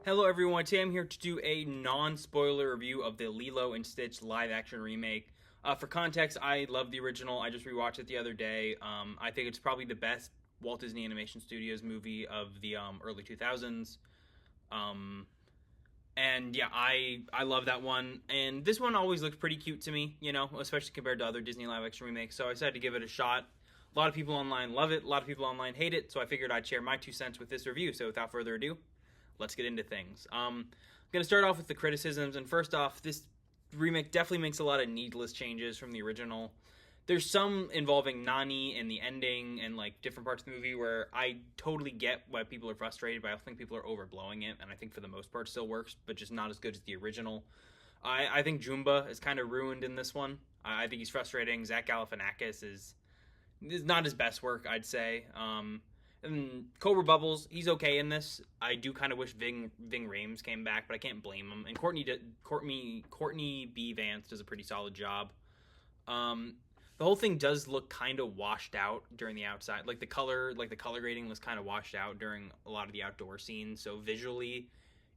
Hello everyone, today I'm here to do a non-spoiler review of the Lilo and Stitch live-action remake. For context, I love the original. I just rewatched it the other day. I think it's probably the best Walt Disney Animation Studios movie of the early 2000s. And yeah, I love that one. And this one always looks pretty cute to me, you know, especially compared to other Disney live-action remakes. So I decided to give it a shot. A lot of people online love it. A lot of people online hate it. So I figured I'd share my 2 cents with this review. So without further ado, let's get into things. I'm going to start off with the criticisms, and first off, this remake definitely makes a lot of needless changes from the original. There's some involving Nani and the ending and like different parts of the movie where I totally get why people are frustrated, but I think people are overblowing it, and I think for the most part it still works, but just not as good as the original. I think Jumba is kind of ruined in this one. I think he's frustrating. Zach Galifianakis is not his best work, I'd say. And Cobra Bubbles, he's okay in this. I do kind of wish Ving Rhames came back, but I can't blame him. And Courtney B. Vance does a pretty solid job. The whole thing does look kind of washed out during the outside. Like the color grading was kind of washed out during a lot of the outdoor scenes. So visually,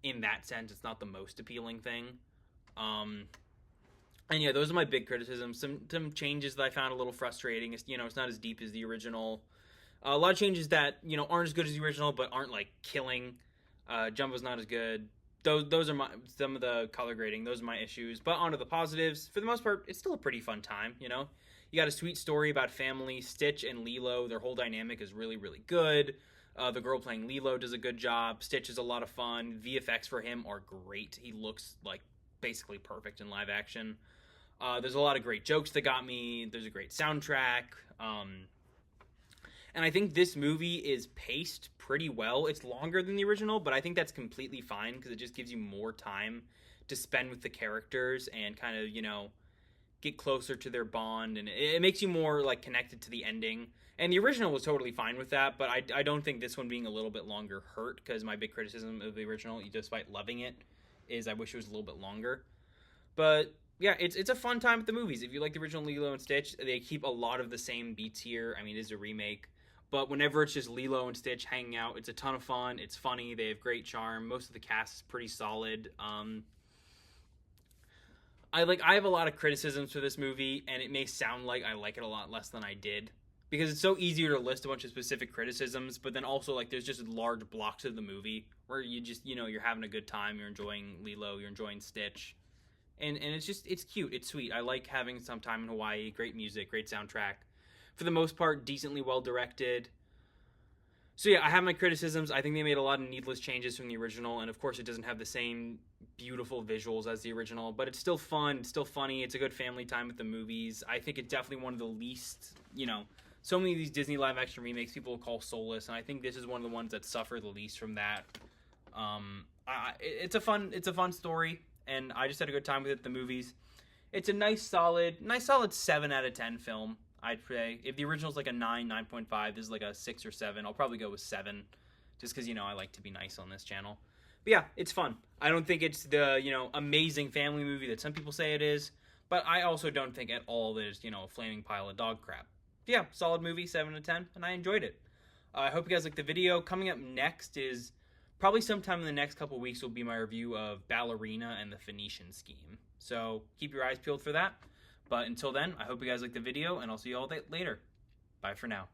in that sense, it's not the most appealing thing. And yeah, those are my big criticisms. Some changes that I found a little frustrating. It's not as deep as the original. A lot of changes that aren't as good as the original, but aren't like killing. Jumbo's not as good. Those are some of the color grading. Those are my issues. But onto the positives. For the most part, it's still a pretty fun time. You got a sweet story about family. Stitch and Lilo, their whole dynamic is really, really good. The girl playing Lilo does a good job. Stitch is a lot of fun. VFX for him are great. He looks like basically perfect in live action. There's a lot of great jokes that got me. There's a great soundtrack. And I think this movie is paced pretty well. It's longer than the original, but I think that's completely fine because it just gives you more time to spend with the characters and kind of, get closer to their bond. And it makes you more, like, connected to the ending. And the original was totally fine with that, but I don't think this one being a little bit longer hurt, because my big criticism of the original, despite loving it, is I wish it was a little bit longer. But yeah, it's a fun time at the movies. If you like the original Lilo and Stitch, they keep a lot of the same beats here. I mean, it's a remake. But whenever it's just Lilo and Stitch hanging out, it's a ton of fun. It's funny. They have great charm. Most of the cast is pretty solid. I have a lot of criticisms for this movie, and it may sound like I like it a lot less than I did, because it's so easier to list a bunch of specific criticisms, but then also like there's just large blocks of the movie where you just you're having a good time. You're enjoying Lilo. You're enjoying Stitch. And it's cute. It's sweet. I like having some time in Hawaii. Great music. Great soundtrack. For the most part, decently well directed. So yeah, I have my criticisms. I think they made a lot of needless changes from the original, and of course it doesn't have the same beautiful visuals as the original, but it's still fun, it's still funny, it's a good family time at the movies. I think it's definitely one of the least, so many of these Disney live action remakes people will call soulless, and I think this is one of the ones that suffer the least from that. It's a fun story, and I just had a good time with it at the movies. It's a nice solid 7 out of 10 film. I'd say if the original's like a 9.5, this is like a 6 or 7. I'll probably go with 7, just because I like to be nice on this channel. But yeah, it's fun. I don't think it's the amazing family movie that some people say it is, but I also don't think at all that it's a flaming pile of dog crap. But yeah, solid movie, 7 out of 10, and I enjoyed it. I hope you guys liked the video. Coming up next is probably sometime in the next couple weeks will be my review of Ballerina and the Phoenician Scheme. So keep your eyes peeled for that. But until then, I hope you guys liked the video, and I'll see you all later. Bye for now.